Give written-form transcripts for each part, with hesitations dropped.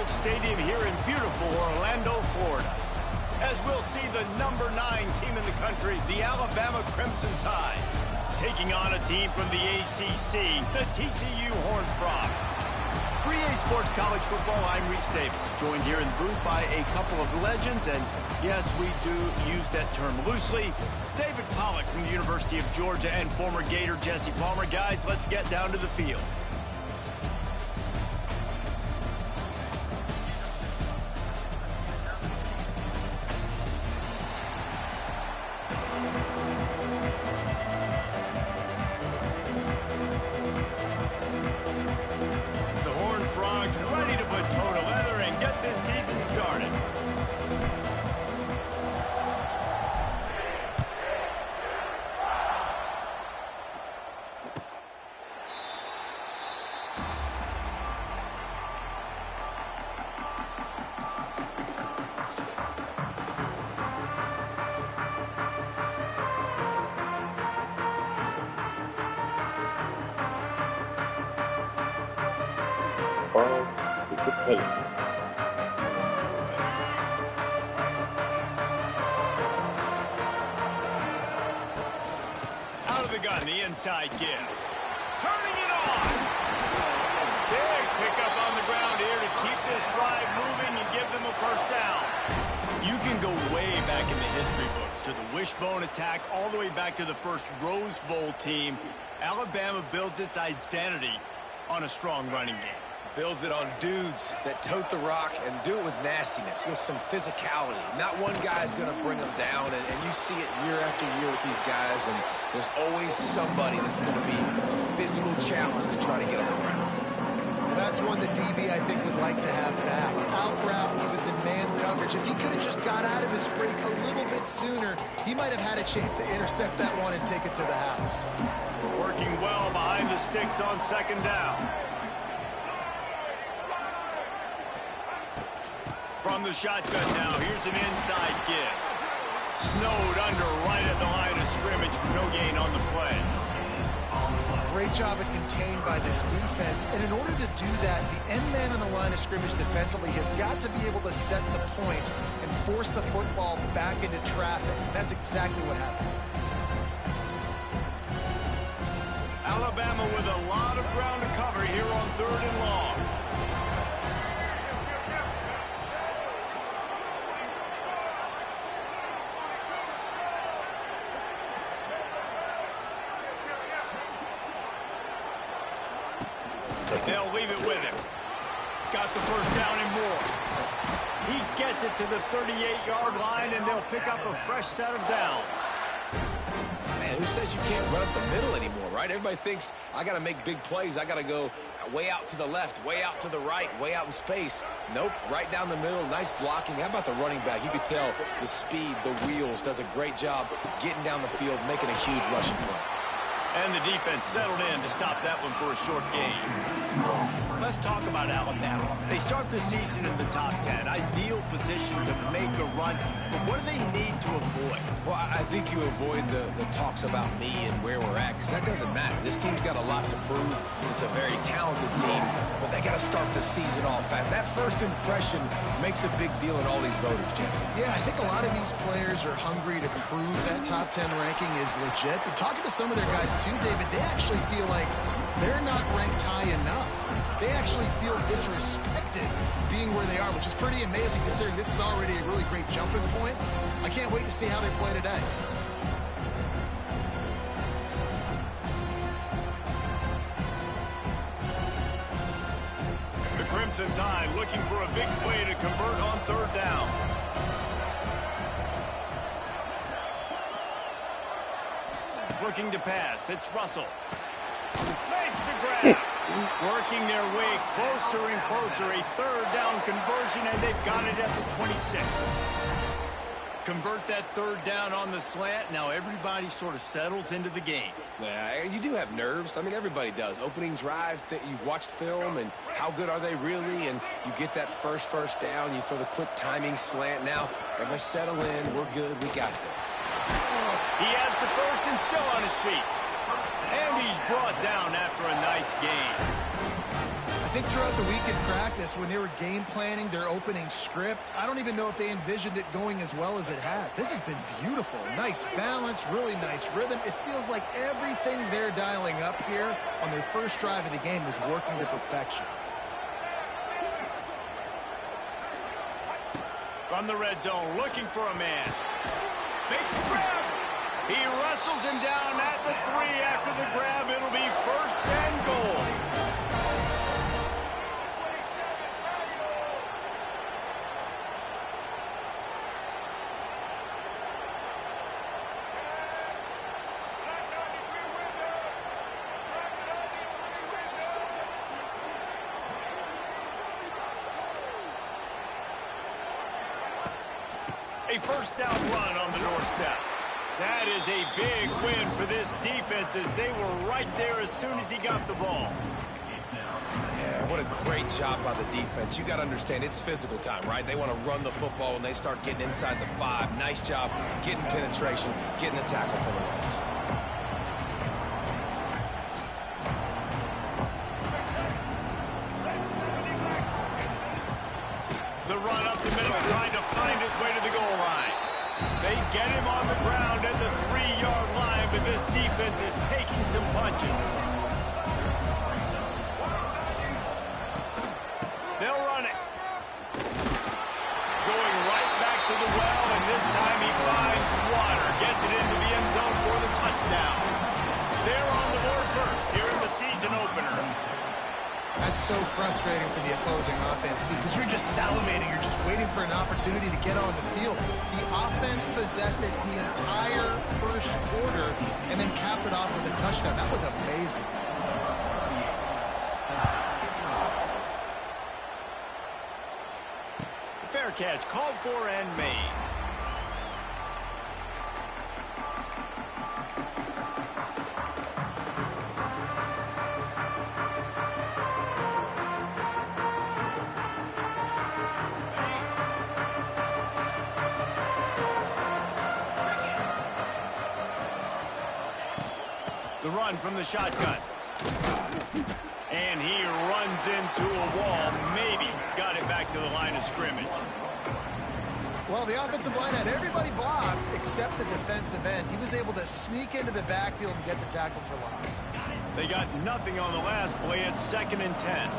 Stadium here in beautiful Orlando, Florida, as we'll see the #9 team in the country, the Alabama Crimson Tide, taking on a team from the ACC, the TCU Horned Frogs. For EA Sports College Football, I'm Reese Davis, joined here in the booth by a couple of legends, and yes, we do use that term loosely. David Pollack from the University of Georgia and former Gator Jesse Palmer. Guys, let's get down to the field. Ready to put toe to leather and get this season started. Out of the gun, the inside give. Turning it on. Big pickup on the ground here to keep this drive moving and give them a first down. You can go way back in the history books to the wishbone attack all the way back to the first Rose Bowl team. Alabama builds its identity on a strong running game. Builds it on dudes that tote the rock and do it with nastiness, with some physicality. Not one guy's going to bring them down, and you see it year after year with these guys, and there's always somebody that's going to be a physical challenge to try to get on the ground. That's one that DB, I think, would like to have back. Out route, he was in man coverage. If he could have just got out of his break a little bit sooner, he might have had a chance to intercept that one and take it to the house. Working well behind the sticks on second down. From the shotgun now, here's an inside give. Snowed under right at the line of scrimmage for no gain on the play. Great job of contained by this defense. And in order to do that, the end man on the line of scrimmage defensively has got to be able to set the point and force the football back into traffic. That's exactly what happened. Alabama with a lot of ground to cover here on 3rd and long. They'll leave it with him. Got the first down and more. He gets it to the 38-yard line, and they'll pick up a fresh set of downs. Man, who says you can't run up the middle anymore, right? Everybody thinks, I got to make big plays. I got to go way out to the left, way out to the right, way out in space. Nope, right down the middle. Nice blocking. How about the running back? You could tell the speed, the wheels, does a great job getting down the field, making a huge rushing play. And the defense settled in to stop that one for a short gain. Let's talk about Alabama. They start the season in the top 10. Ideal position to make a run. But what do they need to avoid? Well, I think you avoid the talks about me and where we're at, because that doesn't matter. This team's got a lot to prove. It's a very talented team, but they got to start the season off fast. That first impression makes a big deal in all these voters, Jesse. Yeah, I think a lot of these players are hungry to prove that top 10 ranking is legit. But talking to some of their guys too, David, they actually feel like they're not ranked high enough. They actually feel disrespected being where they are, which is pretty amazing considering this is already a really great jumping point. I can't wait to see how they play today. The Crimson Tide looking for a big play to convert on 3rd down. Looking to pass. It's Russell. Makes the grab. Working their way closer and closer. A 3rd down conversion, and they've got it at the 26. Convert that 3rd down on the slant. Now everybody sort of settles into the game. Yeah, you do have nerves. I mean, everybody does. Opening drive, that you watched film, and how good are they really? And you get that first down. You throw the quick timing slant. Now, everybody settle in. We're good. We got this. He has the first and still on his feet. And he's brought down after a nice gain. I think throughout the week in practice, when they were game planning their opening script, I don't even know if they envisioned it going as well as it has. This has been beautiful. Nice balance, really nice rhythm. It feels like everything they're dialing up here on their first drive of the game is working to perfection. From the red zone, looking for a man. Makes the grab. He wrestles him down at the 3 after the grab. It'll be 1st and goal. A 1st down run on the doorstep. That is a big win for this defense as they were right there as soon as he got the ball. Yeah, what a great job by the defense. You got to understand, it's physical time, right? They want to run the football when they start getting inside the 5. Nice job getting penetration, getting the tackle for the loss. The run up the middle, trying to find his way to the goal line. They get him on the ground at the 3-yard line, but this defense is taking some punches. They'll run it. Going right back to the well, and this time he finds water. Gets it into the end zone for the touchdown. They're on the board first here in the season opener. That's so frustrating for the opposing offense, too, because you're just salivating. You're just waiting for an opportunity to get on the field. The offense possessed it the entire first quarter and then capped it off with a touchdown. That was amazing. Fair catch, called for and made. The run from the shotgun. And he runs into a wall. Maybe got it back to the line of scrimmage. Well, the offensive line had everybody blocked except the defensive end. He was able to sneak into the backfield and get the tackle for loss. They got nothing on the last play. It's 2nd and 10.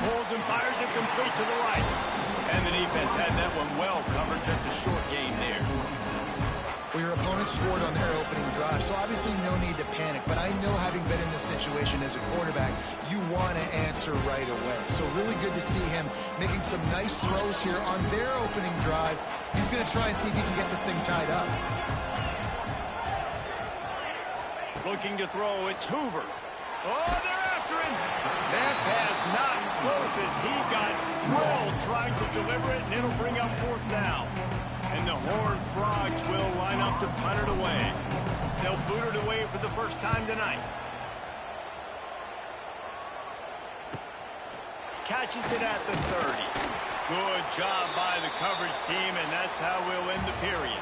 Pulls and fires it complete to the right. And the defense had that one well covered. Just a short game there. Well, your opponent scored on their opening drive, so obviously no need to panic. But I know, having been in this situation as a quarterback, you want to answer right away. So really good to see him making some nice throws here on their opening drive. He's going to try and see if he can get this thing tied up. Looking to throw, it's Hoover. Oh, they're after him. That pass not close as he got drilled trying to deliver it, and it'll bring up 4th down. And the Horned Frogs will line up to punt it away. They'll boot it away for the first time tonight. Catches it at the 30. Good job by the coverage team, and that's how we'll end the period.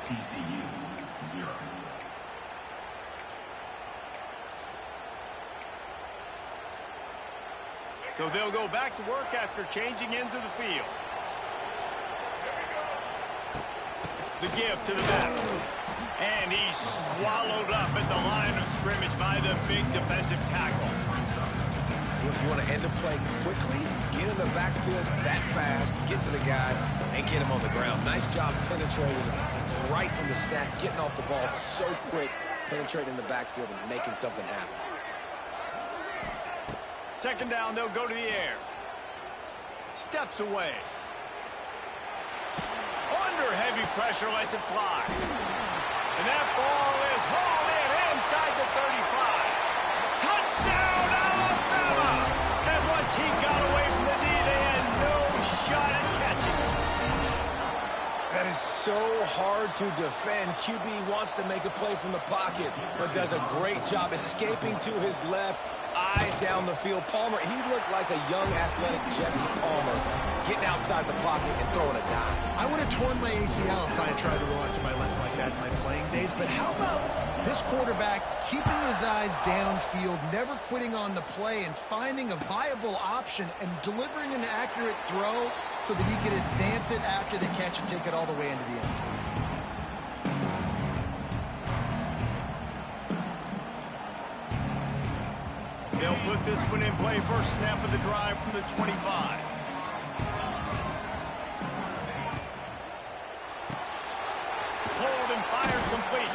TCU 0. So they'll go back to work after changing into the field. The give to the back. And he's swallowed up at the line of scrimmage by the big defensive tackle. You want to end the play quickly, get in the backfield that fast, get to the guy, and get him on the ground. Nice job penetrating right from the snap, getting off the ball so quick, penetrating the backfield and making something happen. 2nd down, they'll go to the air. Steps away. Under heavy pressure, lets it fly. And that ball is hauled in inside the 35. Touchdown, Alabama! And once he got away from the knee, they had no shot at catching him. That is so hard to defend. QB wants to make a play from the pocket, but does a great job escaping to his left, eyes down the field. Palmer, he looked like a young athletic Jesse Palmer getting outside the pocket and throwing a dime. I would have torn my ACL if I had tried to roll out to my left like that in my playing days. But how about this quarterback keeping his eyes downfield, never quitting on the play, and finding a viable option and delivering an accurate throw so that he could advance it after the catch and take it all the way into the end zone. They'll put this one in play. First snap of the drive from the 25. Hold and fires complete.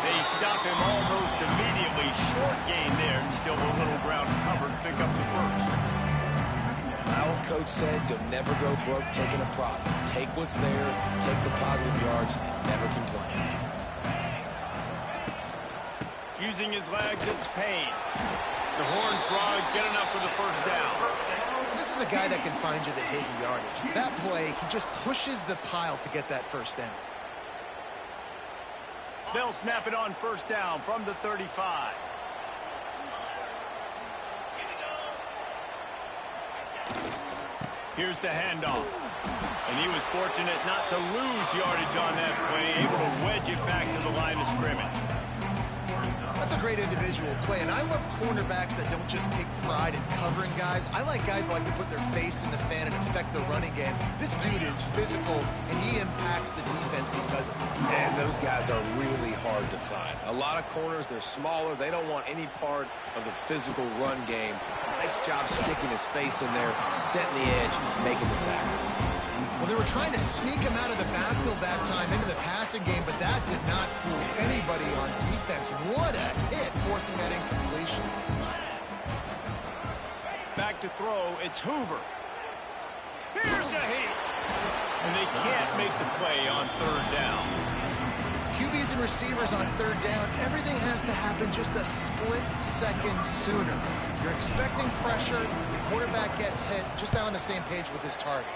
They stop him almost immediately. Short gain there, and still a little ground covered to pick up the first. My old coach said you'll never go broke taking a profit. Take what's there, take the positive yards, and never complain. Using his legs, it's Payne. The Horned Frogs get enough for the first down. This is a guy that can find you the hidden yardage. That play, he just pushes the pile to get that first down. They'll snap it on first down from the 35. Here's the handoff. And he was fortunate not to lose yardage on that play, able to wedge it back to the line of scrimmage. That's a great individual play, and I love cornerbacks that don't just take pride in covering guys. I like guys that like to put their face in the fan and affect the running game. This dude is physical, and he impacts the defense because of it. And those guys are really hard to find. A lot of corners, they're smaller. They don't want any part of the physical run game. Nice job sticking his face in there, setting the edge, making the tackle. Well, they were trying to sneak him out of the backfield that time into the passing game, but that did not fool anybody on defense. What a hit, forcing that incompletion. Back to throw, it's Hoover. Here's a hit. And they can't make the play on third down. QBs and receivers on third down, everything has to happen just a split second sooner. You're expecting pressure, the quarterback gets hit, just not on the same page with his target.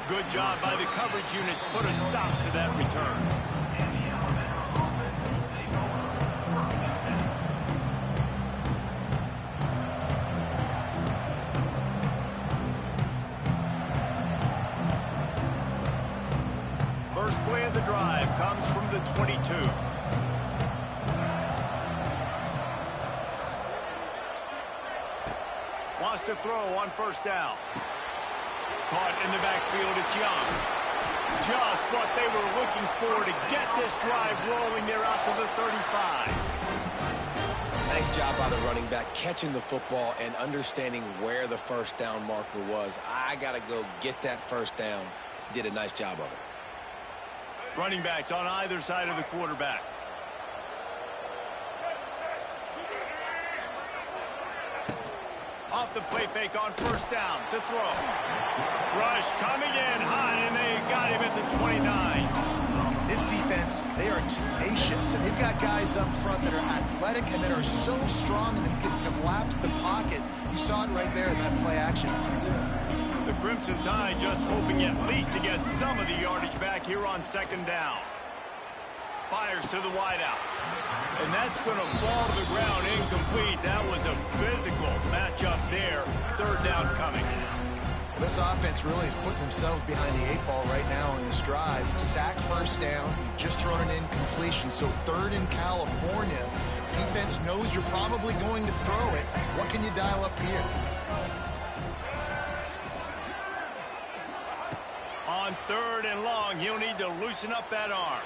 Good job by the coverage unit to put a stop to that return. First play of the drive comes from the 22. Wants to throw on first down. Caught in the backfield, it's Young. Just what they were looking for to get this drive rolling. They're out to the 35. Nice job by the running back, catching the football and understanding where the first down marker was. I got to go get that first down. He did a nice job of it. Running backs on either side of the quarterback. Off the play fake on first down to throw. Rush coming in hot, and they got him at the 29. This defense, they are tenacious, and they've got guys up front that are athletic and that are so strong and that can collapse the pocket. You saw it right there in that play action. The Crimson Tide just hoping at least to get some of the yardage back here on second down. Fires to the wideout. And that's going to fall to the ground incomplete. That was a physical matchup there. Third down coming. This offense really is putting themselves behind the 8-ball right now in this drive. Sack first down. You've just thrown an incompletion. So third in California. Defense knows you're probably going to throw it. What can you dial up here? On third and long, he'll need to loosen up that arm.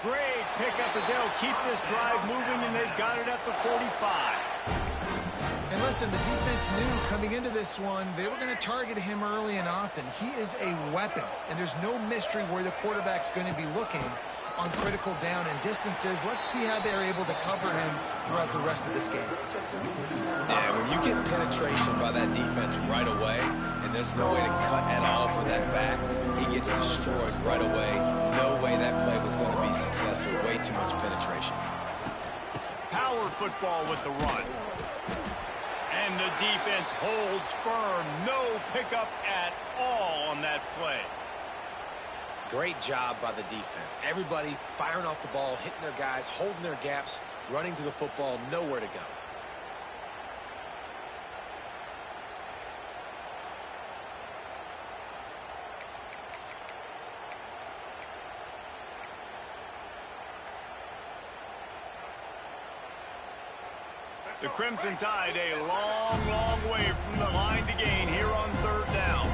Great pickup as they'll keep this drive moving, and they've got it at the 45. And listen, the defense knew coming into this one, they were going to target him early and often. He is a weapon, and there's no mystery where the quarterback's going to be looking on critical down and distances. Let's see how they're able to cover him throughout the rest of this game. Yeah, when you get penetration by that defense right away, and there's no way to cut at all for that back, he gets destroyed right away. No way that play was going to be successful. Way too much penetration. Power football with the run. And the defense holds firm. No pickup at all on that play. Great job by the defense. Everybody firing off the ball, hitting their guys, holding their gaps, running to the football, nowhere to go. The Crimson Tide a long, long way from the line to gain here on third down.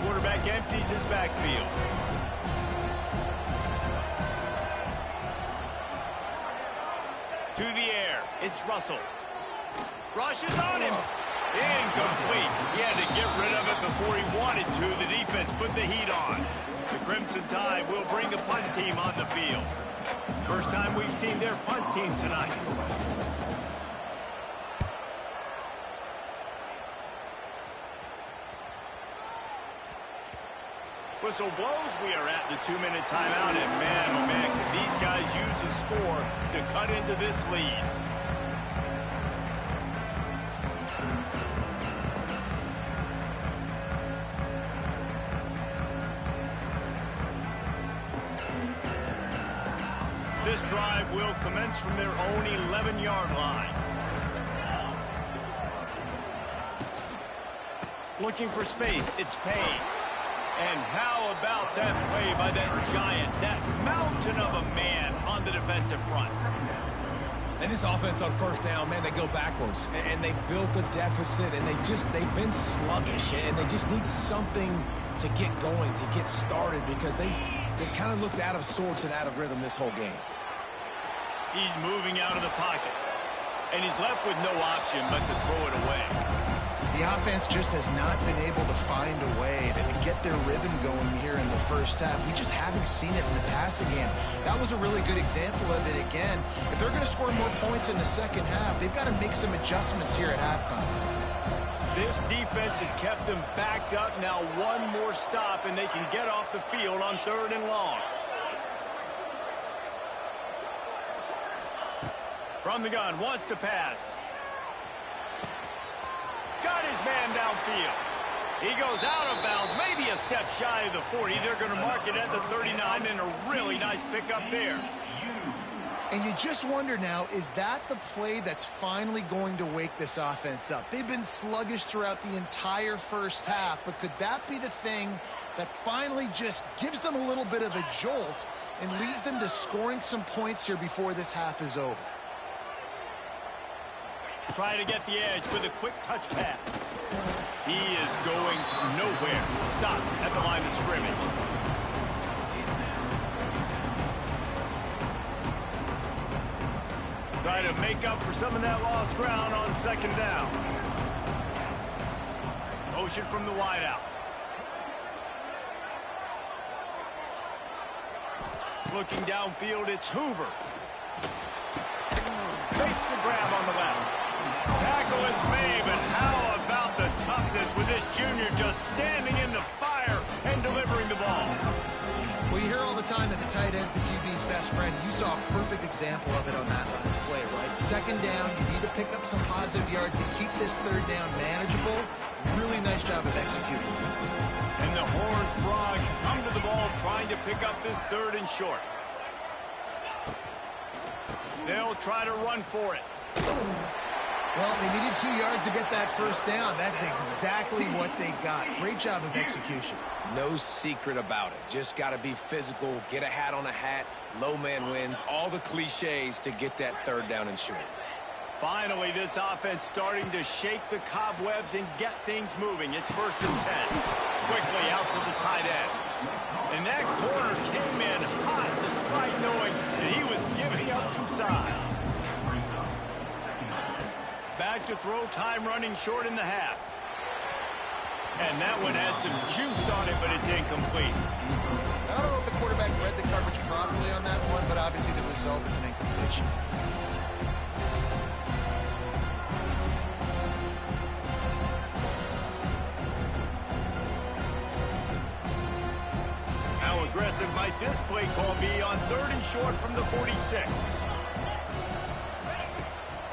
Quarterback empties his backfield. To the air, it's Russell. Rushes on him. Incomplete. He had to get rid of it before he wanted to. The defense put the heat on. The Crimson Tide will bring the punt team on the field. First time we've seen their punt team tonight. Whistle blows. We are at the 2-minute timeout, and man, oh man, can these guys use a score to cut into this lead. This drive will commence from their own 11-yard line. Looking for space, it's Payne. And how about that play by that giant, that mountain of a man on the defensive front? And this offense on first down, man, they go backwards. And they built a deficit, and they've been sluggish. And they just need something to get going, to get started, because they kind of looked out of sorts and out of rhythm this whole game. He's moving out of the pocket. And he's left with no option but to throw it away. The offense just has not been able to find a way to get their rhythm going here in the first half. We just haven't seen it in the passing game. That was a really good example of it again. If they're going to score more points in the second half, they've got to make some adjustments here at halftime. This defense has kept them backed up. Now one more stop, and they can get off the field on 3rd and long. From the gun, wants to pass. Got his man downfield. He goes out of bounds, maybe a step shy of the 40. They're going to mark it at the 39, and a really nice pickup there. And you just wonder now, is that the play that's finally going to wake this offense up? They've been sluggish throughout the entire first half, but could that be the thing that finally just gives them a little bit of a jolt and leads them to scoring some points here before this half is over? Trying to get the edge with a quick touch pass. He is going nowhere. Stop at the line of scrimmage. Try to make up for some of that lost ground on 2nd down. Motion from the wideout. Looking downfield, it's Hoover. Makes the grab on the left. Tackle is made, but how about the toughness with this junior just standing in the fire and delivering the ball? Well, you hear all the time that the tight end's the QB's best friend. You saw a perfect example of it on that last play, right? 2nd down, you need to pick up some positive yards to keep this 3rd down manageable. Really nice job of executing. And the Horned Frogs come to the ball trying to pick up this 3rd and short. They'll try to run for it. Well, they needed 2 yards to get that 1st down. That's exactly what they got. Great job of execution. No secret about it. Just got to be physical, get a hat on a hat, low man wins, all the cliches to get that 3rd down and short. Finally, this offense starting to shake the cobwebs and get things moving. It's 1st and 10. Quickly out to the tight end. And that corner came in hot despite knowing that he was giving up some size. Back to throw, time running short in the half. And that one had some juice on it, but it's incomplete. I don't know if the quarterback read the coverage properly on that one, but obviously the result is an incompletion. How aggressive might this play call be on 3rd and short from the 46?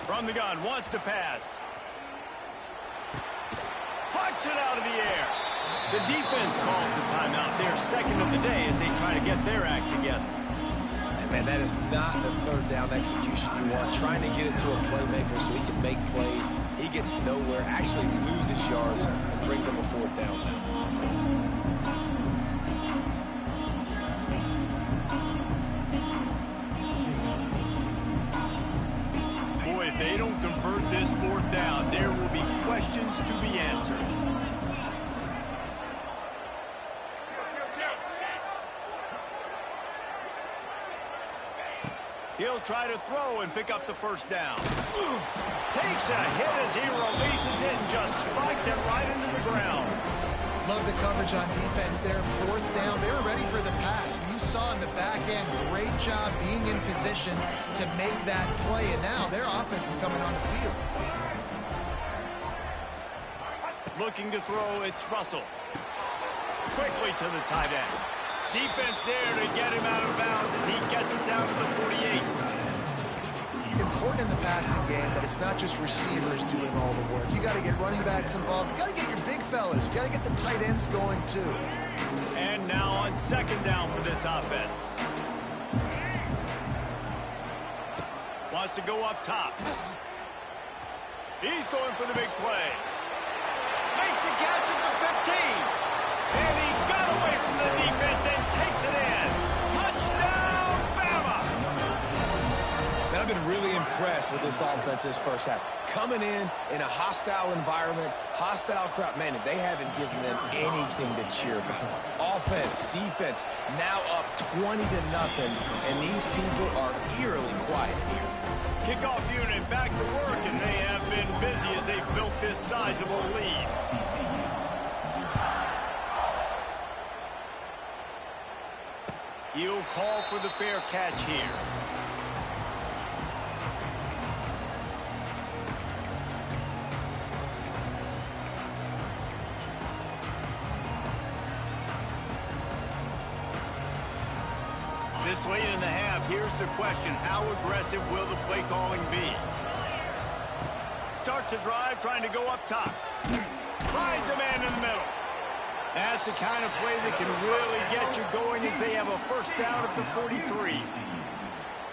From the gun, wants to pass. Pucks it out of the air. The defense calls the timeout. They're second of the day as they try to get their act together. And man, that is not the third down execution you want. Trying to get it to a playmaker so he can make plays. He gets nowhere, actually loses yards, and brings him a fourth down now. If they don't convert this fourth down, there will be questions to be answered. He'll try to throw and pick up the first down. Takes a hit as he releases it and just spiked it right into the ground. Love the coverage on defense there. Fourth down. They were ready for the pass. You saw in the back end, great job being in position to make that play. And now their offense is coming on the field. Looking to throw, it's Russell. Quickly to the tight end. Defense there to get him out of bounds as he gets it down to the 48. Important in the passing game that it's not just receivers doing all the work. You got to get running backs involved. You got to get your big fellas. You got to get the tight ends going too. And now on second down for this offense. Wants to go up top. He's going for the big play. Makes a catch at the 15. And he got away from the defense and takes it in. Touchdown, Bama! Man, I've been really impressed with this offense this first half. Coming in a hostile environment, hostile crowd. Man, they haven't given them anything to cheer about. Offense, defense, now up 20-0, and these people are eerily quiet here. Kickoff unit back to work, and they have been busy as they've built this sizable lead. He'll call for the fair catch here. This late in the half, here's the question. How aggressive will the play calling be? Starts a drive trying to go up top. Finds a man in the middle. That's the kind of play that can really get you going as they have a first down at the 43.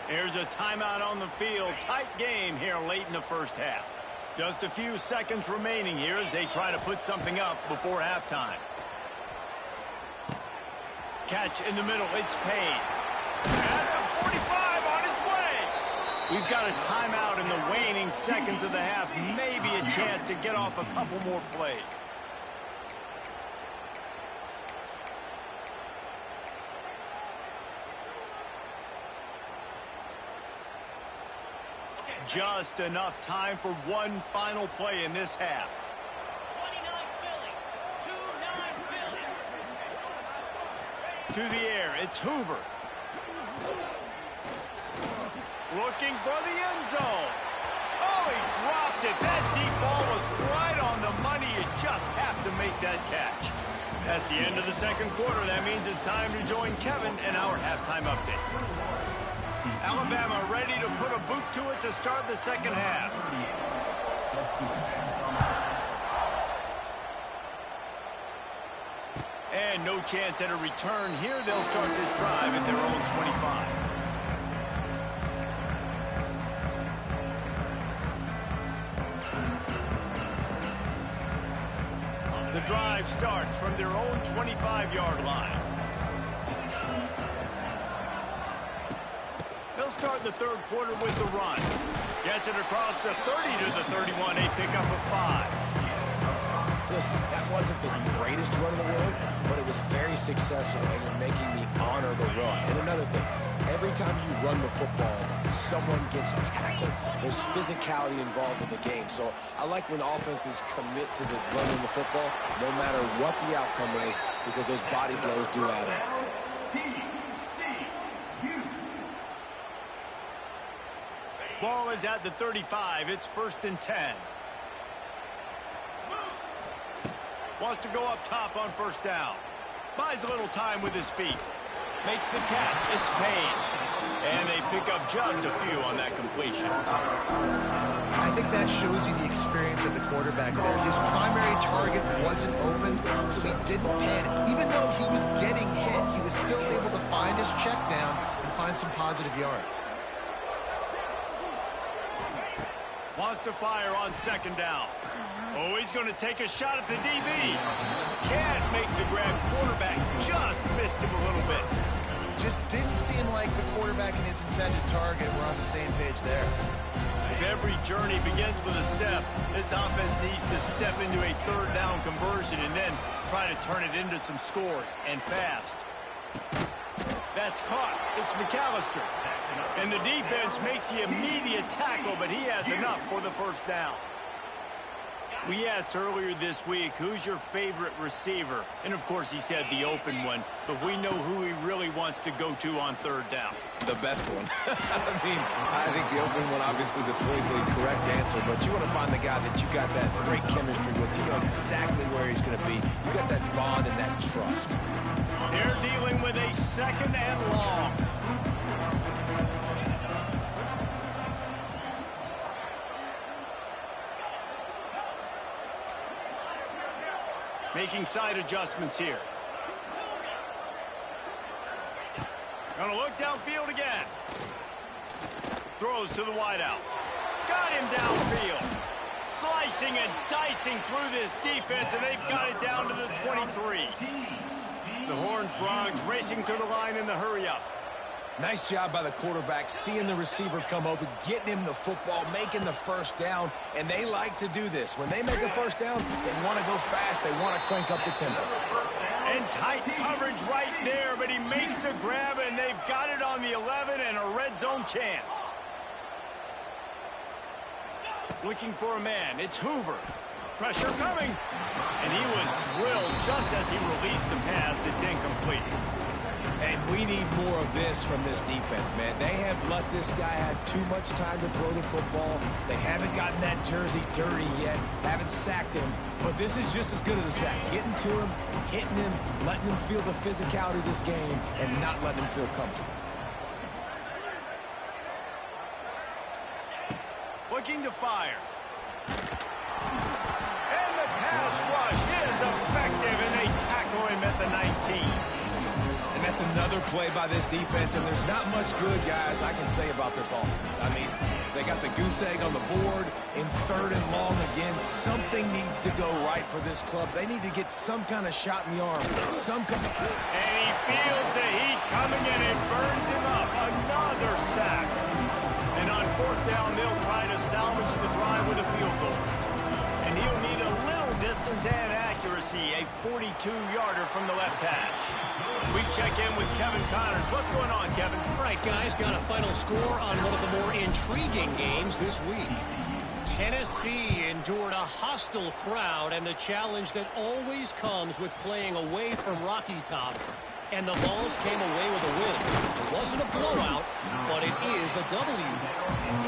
There's a timeout on the field. Tight game here late in the first half. Just a few seconds remaining here as they try to put something up before halftime. Catch in the middle. It's Payne. At the 45 on its way. We've got a timeout in the waning seconds of the half. Maybe a chance to get off a couple more plays. Just enough time for one final play in this half. 29 Philly. 2-9 Philly. To the air, it's Hoover. Looking for the end zone. Oh, he dropped it. That deep ball was right on the money. You just have to make that catch. That's the end of the second quarter. That means it's time to join Kevin in our halftime update. Alabama ready to put a boot to it to start the second half. And no chance at a return here. They'll start this drive at their own 25. The drive starts from their own 25-yard line. They'll start the third quarter with the run. Gets it across the 30 to the 31. They pick up a 5. Listen, that wasn't the greatest run in the world, but it was very successful, and you're making me honor the run. And another thing, every time you run the football, someone gets tackled. There's physicality involved in the game. So I like when offenses commit to the running the football, no matter what the outcome is, because those body blows do add up. Ball is at the 35. It's 1st and 10. Wants to go up top on first down. Buys a little time with his feet. Makes the catch. It's Payne. And they pick up just a few on that completion. I think that shows you the experience of the quarterback there. His primary target wasn't open, so he didn't panic. Even though he was getting hit, he was still able to find his check down and find some positive yards. Wants to fire on second down. Oh, he's going to take a shot at the DB. Can't make the grab. Quarterback just missed him a little bit. Just didn't seem like the quarterback and his intended target were on the same page there. If every journey begins with a step, this offense needs to step into a third down conversion and then try to turn it into some scores, and fast. That's caught. It's McAllister. And the defense makes the immediate tackle, but he has enough for the first down. We asked earlier this week, who's your favorite receiver? And, of course, he said the open one, but we know who he really wants to go to on third down. The best one. I think the open one, obviously the politically correct answer, but you want to find the guy that you got that great chemistry with. You know exactly where he's going to be. You got that bond and that trust. They're dealing with a second and long. Making side adjustments here. Gonna look downfield again. Throws to the wideout. Got him downfield. Slicing and dicing through this defense, and they've got it down to the 23. The Horned Frogs racing to the line in the hurry-up. Nice job by the quarterback, seeing the receiver come open, getting him the football, making the first down, and they like to do this. When they make a first down, they want to go fast, they want to crank up the tempo. And tight coverage right there, but he makes the grab, and they've got it on the 11 and a red zone chance. Looking for a man, it's Hoover. Pressure coming, and he was drilled just as he released the pass. It's incomplete. And we need more of this from this defense, man. They have let this guy have too much time to throw the football. They haven't gotten that jersey dirty yet, haven't sacked him. But this is just as good as a sack. Getting to him, hitting him, letting him feel the physicality of this game, and not letting him feel comfortable. Looking to fire. And the pass rush is effective, and they tackle him at the 19. And that's another play by this defense, and there's not much good, guys, I can say about this offense. I mean, they got the goose egg on the board in third and long again. Something needs to go right for this club. They need to get some kind of shot in the arm. And he feels the heat coming, and it burns him up. Another sack. And on fourth down, they'll try to salvage the drive with a field goal. And he'll need a little distance and accuracy, a 42-yarder from the left hash. We check in with Kevin Connors. What's going on, Kevin? All right, guys, got a final score on one of the more intriguing games this week. Tennessee endured a hostile crowd and the challenge that always comes with playing away from Rocky Top. And the Vols came away with a win. It wasn't a blowout, but it is a W.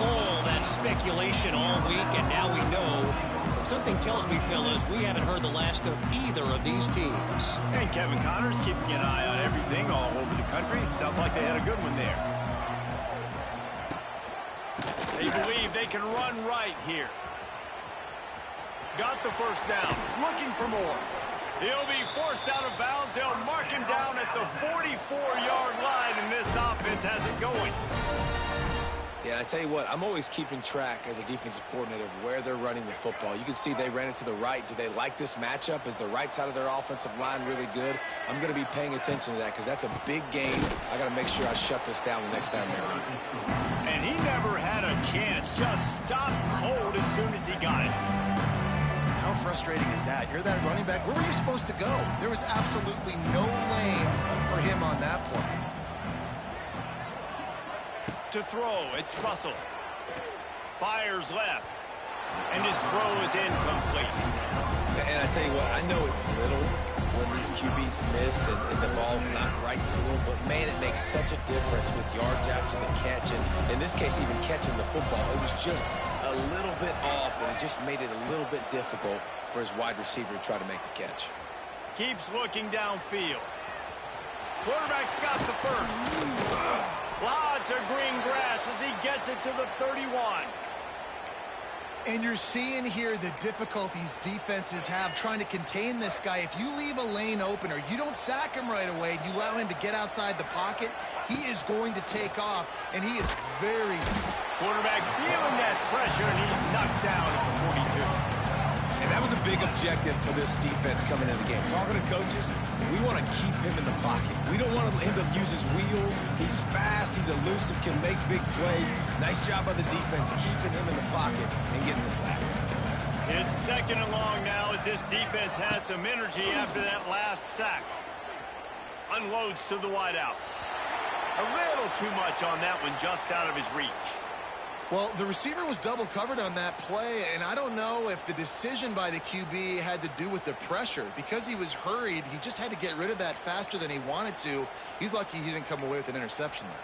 All that speculation all week, and now we know. But something tells me, fellas, we haven't heard the last of either of these teams. And Kevin Connors keeping an eye on everything all over the country. Sounds like they had a good one there. They believe they can run right here. Got the first down. Looking for more. He'll be forced out of bounds. They'll mark him down at the 44-yard line, and this offense has it going. Yeah, I tell you what, I'm always keeping track as a defensive coordinator of where they're running the football. You can see they ran it to the right. Do they like this matchup? Is the right side of their offensive line really good? I'm going to be paying attention to that because that's a big game. I got to make sure I shut this down the next time they're running. And he never had a chance. Just stopped cold as soon as he got it. How frustrating is that? You're that running back. Where were you supposed to go? There was absolutely no lane for him on that play. To throw, it's Russell. Fires left. And his throw is incomplete. And I tell you what, I know it's little when these QBs miss and the ball's not right to them, but man, it makes such a difference with yards after the catch. And in this case, even catching the football, it was just a little bit off, and it just made it a little bit difficult for his wide receiver to try to make the catch. Keeps looking downfield. Quarterback's got the first. Lots to green grass as he gets it to the 31. And you're seeing here the difficulties defenses have trying to contain this guy. If you leave a lane open or you don't sack him right away, you allow him to get outside the pocket, he is going to take off, and he is very... Quarterback feeling that pressure, and he's knocked down at the 42. And that was a big objective for this defense coming into the game. Talking to coaches, we want to keep him in the pocket. We don't want him to use his wheels. He's fast, he's elusive, can make big plays. Nice job by the defense keeping him in the pocket and getting the sack. It's second and long now as this defense has some energy after that last sack. Unloads to the wideout. A little too much on that one, just out of his reach. Well, the receiver was double covered on that play, and I don't know if the decision by the QB had to do with the pressure. Because he was hurried, he just had to get rid of that faster than he wanted to. He's lucky he didn't come away with an interception there.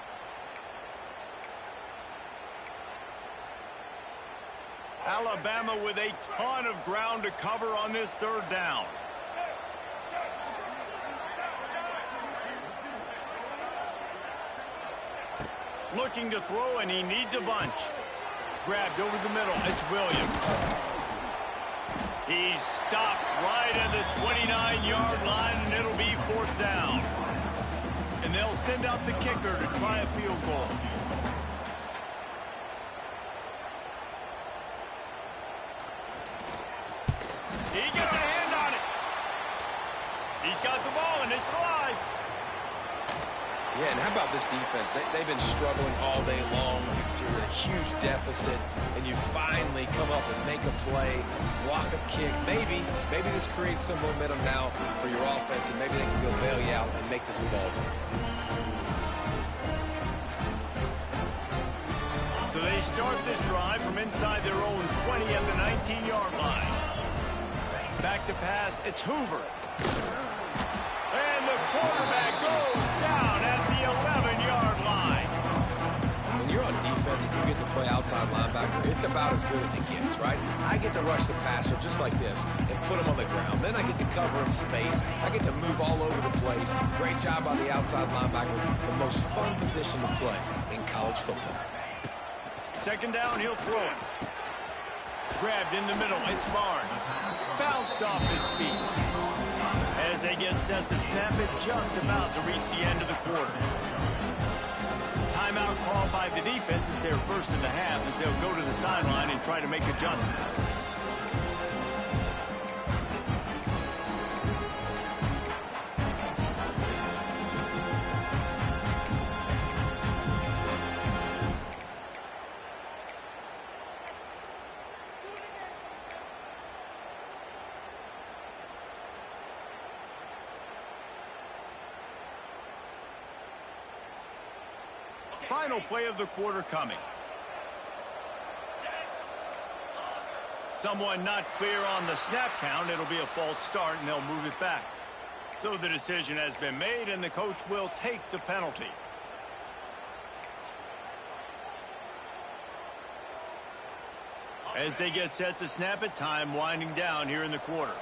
Alabama with a ton of ground to cover on this third down. Looking to throw, and he needs a bunch. Grabbed over the middle. It's Williams. He's stopped right at the 29-yard line, and it'll be fourth down. And they'll send out the kicker to try a field goal. He gets a hand on it. He's got the ball, and it's alive. Yeah, and how about this defense? They've been struggling all day long. You're in a huge deficit, and you finally come up and make a play, block a kick. Maybe this creates some momentum now for your offense, and maybe they can go bail you out and make this a ball game. So they start this drive from inside their own 20 at the 19-yard line. Back to pass, it's Hoover. And the quarterback goes down at the 11-yard line. When you're on defense and you get to play outside linebacker, it's about as good as it gets, right? I get to rush the passer just like this and put him on the ground. Then I get to cover in space. I get to move all over the place. Great job by the outside linebacker. The most fun position to play in college football. Second down, he'll throw it. Grabbed in the middle, it's Barnes. Bounced off his feet. As they get set to snap it, just about to reach the end of the quarter. Timeout called by the defense is their first in the half as they'll go to the sideline and try to make adjustments. Final play of the quarter coming. Someone not clear on the snap count. It'll be a false start, and they'll move it back. So the decision has been made, and the coach will take the penalty. As they get set to snap it, time winding down here in the quarter.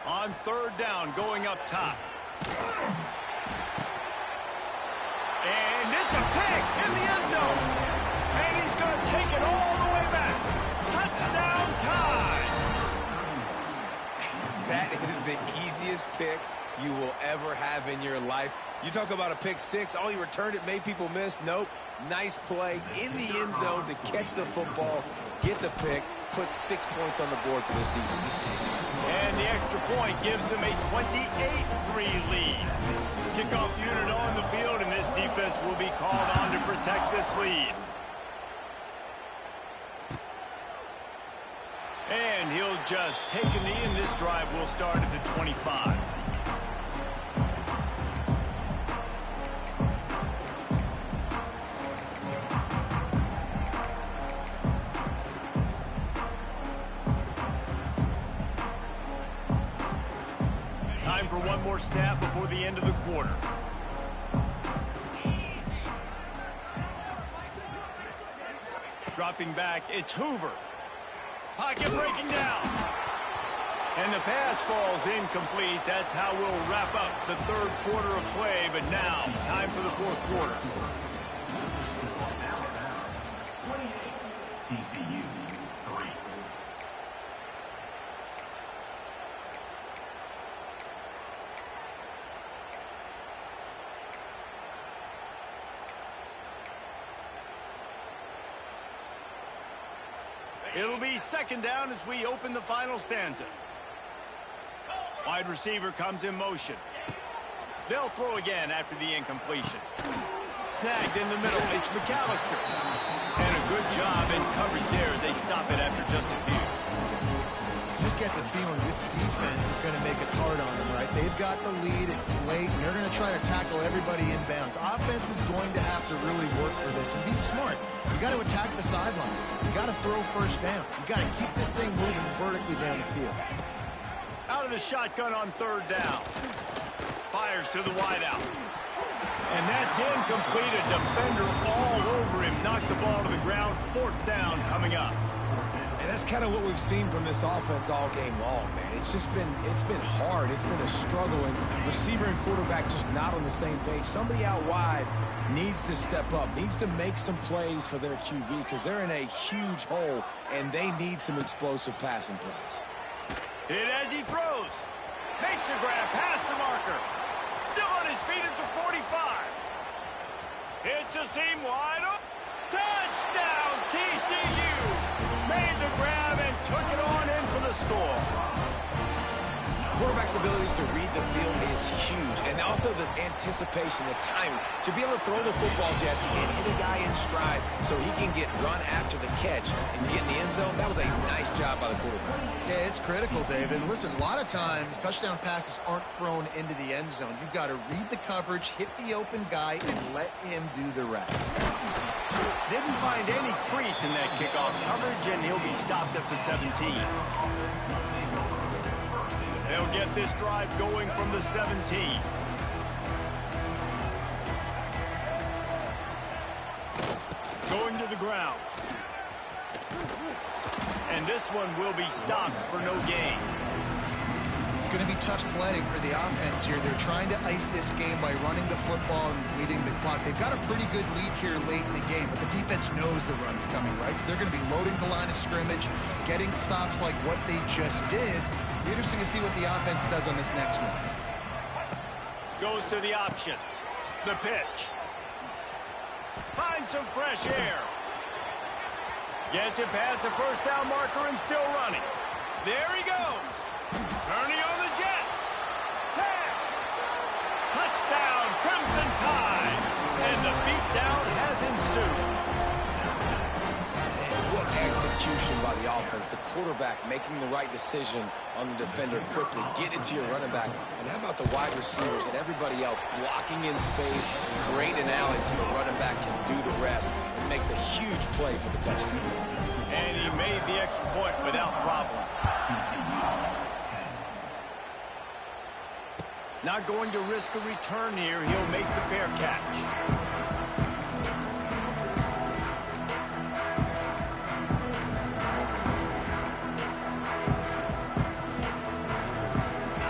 On third down, going up top. And it's a pick in the end zone. And he's going to take it all the way back. Touchdown time. That is the easiest pick you will ever have in your life. You talk about a pick six. Oh, he returned it, made people miss. Nope. Nice play in the end zone to catch the football, get the pick, put 6 points on the board for this defense. And the extra point gives them a 28-3 lead. Kickoff unit on the field, and this defense will be called on to protect this lead. And he'll just take a knee, and this drive will start at the 25. Time for one more snap before the end of the quarter. Dropping back, it's Hoover. Pocket breaking down. And the pass falls incomplete. That's how we'll wrap up the third quarter of play. But now, time for the fourth quarter. 28, TCU 3. It'll be second down as we open the final stanza. Wide receiver comes in motion. They'll throw again after the incompletion. Snagged in the middle. It's McAllister. And a good job in coverage there as they stop it after just a few. You just get the feeling this defense is going to make it hard on them, right? They've got the lead. It's late, and they're going to try to tackle everybody inbounds. Offense is going to have to really work for this and be smart. You got to attack the sidelines. You got to throw first down. You got to keep this thing moving vertically down the field. Out of the shotgun on third down. Fires to the wideout. And that's incomplete. A defender all over him. Knocked the ball to the ground. Fourth down coming up. And that's kind of what we've seen from this offense all game long, man. It's been hard. It's been a struggle, and receiver and quarterback just not on the same page. Somebody out wide needs to step up, needs to make some plays for their QB because they're in a huge hole, and they need some explosive passing plays. Hit as he throws. Makes a grab past the marker. Still on his feet at the 45. Hits a seam wide open. Touchdown, TCU. Made the grab and took it on in for the score. Quarterback's abilities to read the field is huge, and also the anticipation, the timing. To be able to throw the football, Jesse, and hit a guy in stride so he can get run after the catch and get in the end zone, that was a nice job by the quarterback. Yeah, it's critical, David. Listen, a lot of times touchdown passes aren't thrown into the end zone. You've got to read the coverage, hit the open guy, and let him do the rest. Didn't find any crease in that kickoff coverage, and he'll be stopped at the 17. They'll get this drive going from the 17. Going to the ground. And this one will be stopped for no gain. It's going to be tough sledding for the offense here. They're trying to ice this game by running the football and bleeding the clock. They've got a pretty good lead here late in the game, but the defense knows the run's coming, right? So they're going to be loading the line of scrimmage, getting stops like what they just did. Be interesting to see what the offense does on this next one. Goes to the option. The pitch. Finds some fresh air. Gets it past the first down marker and still running. There he goes. Turning on the Jets. 10. Touchdown, Crimson Tide. And the beatdown has ensued. And what execution by the offense. The quarterback making the right decision on the defender quickly. Get it to your running back. And how about the wide receivers and everybody else blocking in space, creating alleys so the running back can do the rest and make the huge play for the touchdown. And he made the extra point without problem. Not going to risk a return here. He'll make the fair catch.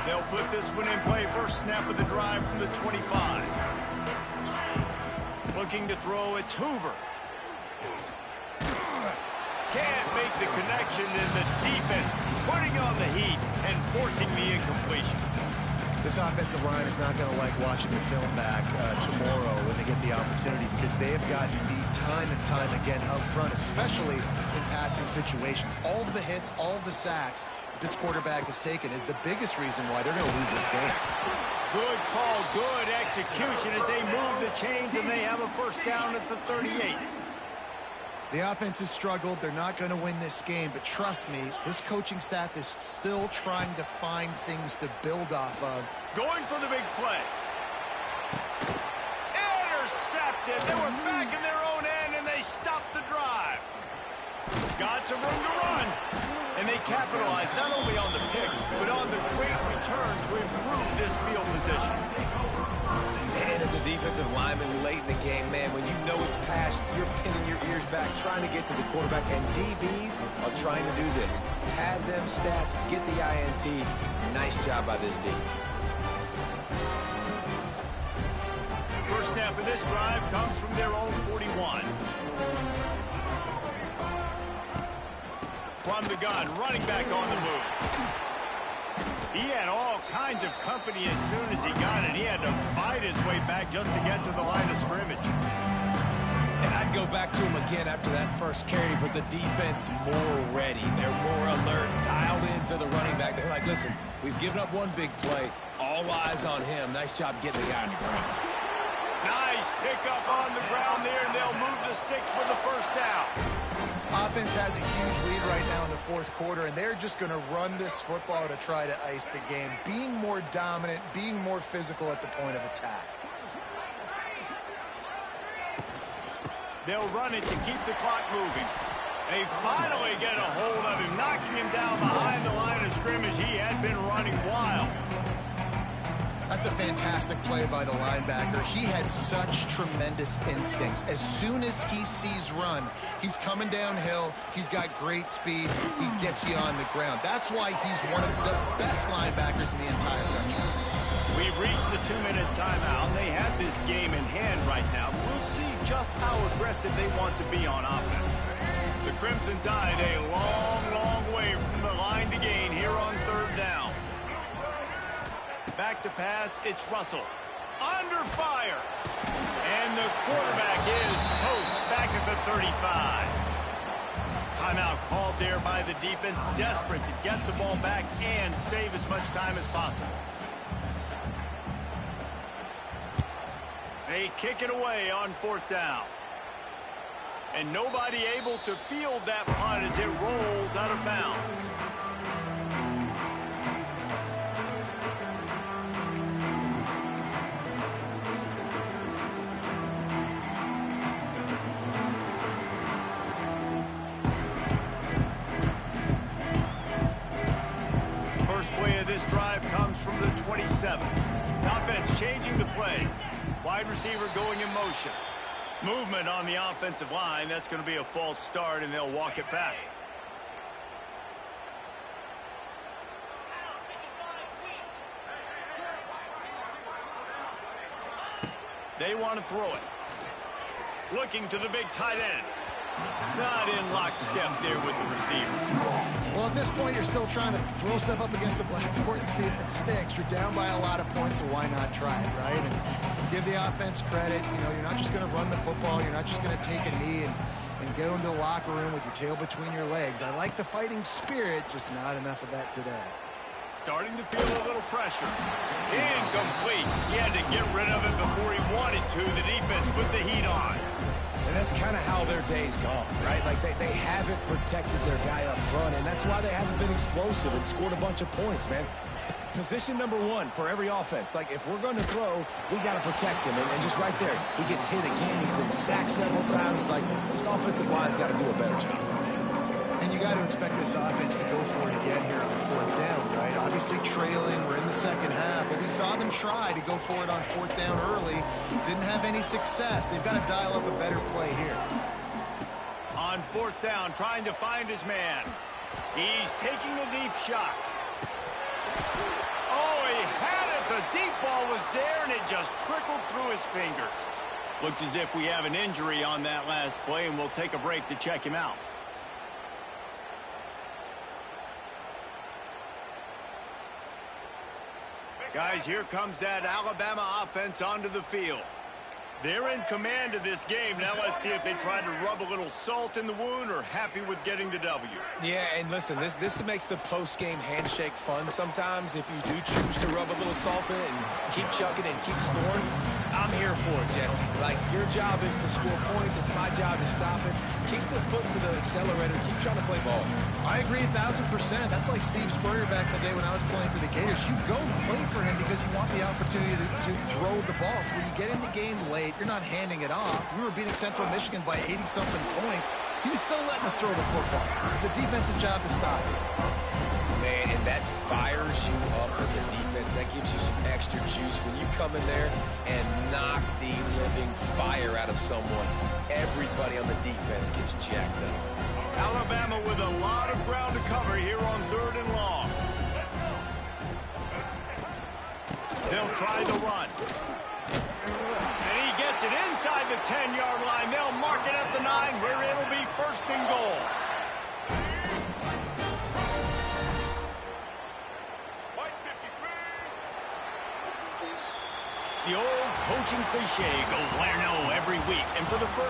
They'll put this one in play. First snap of the drive from the 25. Looking to throw, it's Hoover. Can't make the connection, and the defense putting on the heat and forcing the incompletion. This offensive line is not going to like watching the film back tomorrow when they get the opportunity because they have gotten beat time and time again up front, especially in passing situations. All of the hits, all of the sacks this quarterback has taken is the biggest reason why they're going to lose this game. Good call, good execution as they move the chains, and they have a first down at the 38. The offense has struggled. They're not going to win this game, but trust me, this coaching staff is still trying to find things to build off of. Going for the big play. Intercepted. They were back in their own end, and they stopped the drive. Got some room to run. And they capitalized not only on the pick, but on the great return to improve this field position. And as a defensive lineman late in the game, man, when you know it's past, you're pinning your ears back, trying to get to the quarterback. And DBs are trying to do this. Pad them stats, get the INT. Nice job by this D. First snap of this drive comes from their own 41. From the gun, running back on the move. He had all kinds of company as soon as he got it. He had to fight his way back just to get to the line of scrimmage. And I'd go back to him again after that first carry, but the defense more ready. They're more alert, dialed into the running back. They're like, listen, we've given up one big play. All eyes on him. Nice job getting the guy on the ground. Nice pickup on the ground there, and they'll move the sticks for the first down. Offense has a huge lead right now in the fourth quarter, and they're just going to run this football to try to ice the game, being more dominant, being more physical at the point of attack. They'll run it to keep the clock moving. They finally get a hold of him, knocking him down behind the line of scrimmage. He had been running wild. That's a fantastic play by the linebacker. He has such tremendous instincts. As soon as he sees run, he's coming downhill. He's got great speed. He gets you on the ground. That's why he's one of the best linebackers in the entire country. We've reached the 2-minute timeout. They have this game in hand right now. We'll see just how aggressive they want to be on offense. The Crimson Tide a long, long way from the line to gain here on third down. Back to pass, it's Russell. Under fire. And the quarterback is toast back at the 35. Timeout called there by the defense, desperate to get the ball back and save as much time as possible. They kick it away on fourth down. And nobody able to field that punt as it rolls out of bounds. First play of this drive comes from the 27. Offense changing the play. Wide receiver going in motion. Movement on the offensive line. That's going to be a false start, and they'll walk it back. They want to throw it. Looking to the big tight end. Not in lockstep there with the receiver. Well, at this point, you're still trying to throw stuff up against the blackboard and see if it sticks. You're down by a lot of points, so why not try it, right? And give the offense credit. You know, you're not just going to run the football. You're not just going to take a knee and get into the locker room with your tail between your legs. I like the fighting spirit, just not enough of that today. Starting to feel a little pressure. Incomplete. He had to get rid of it before he wanted to. The defense put the heat on. And that's kind of how their day's gone, right? Like, they haven't protected their guy up front, and that's why they haven't been explosive and scored a bunch of points, man. Position number one for every offense. Like, if we're going to throw, we got to protect him. And just right there, he gets hit again. He's been sacked several times. Like, this offensive line's got to do a better job. And you got to expect this offense to go for it again here on fourth down, right? Obviously trailing, we're in the second half, but we saw them try to go for it on fourth down early. Didn't have any success. They've got to dial up a better play here. On fourth down, trying to find his man. He's taking a deep shot. Oh, he had it. The deep ball was there, and it just trickled through his fingers. Looks as if we have an injury on that last play, and we'll take a break to check him out. Guys, here comes that Alabama offense onto the field. They're in command of this game. Now let's see if they try to rub a little salt in the wound or happy with getting the W. Yeah, and listen, this makes the post-game handshake fun sometimes if you do choose to rub a little salt in it and keep chucking and keep scoring. I'm I'm here for it, Jesse. Like, your job is to score points. It's my job to stop it. Keep the foot to the accelerator. Keep trying to play ball. I agree 1,000%. That's like Steve Spurrier back in the day when I was playing for the Gators. You go play for him because you want the opportunity to throw the ball. So when you get in the game late, you're not handing it off. We were beating Central Michigan by 80-something points. He was still letting us throw the football. It's the defense's job to stop it. Man, and that fires you up as a defense. That gives you some extra juice when you come in there and knock the living fire out of someone. Everybody on the defense gets jacked up. Alabama with a lot of ground to cover here on 3rd and long. They'll try the run. And he gets it inside the 10-yard line. They'll mark it at the 9 where it'll be 1st and goal. The old coaching cliche, go win or no every week. And for the first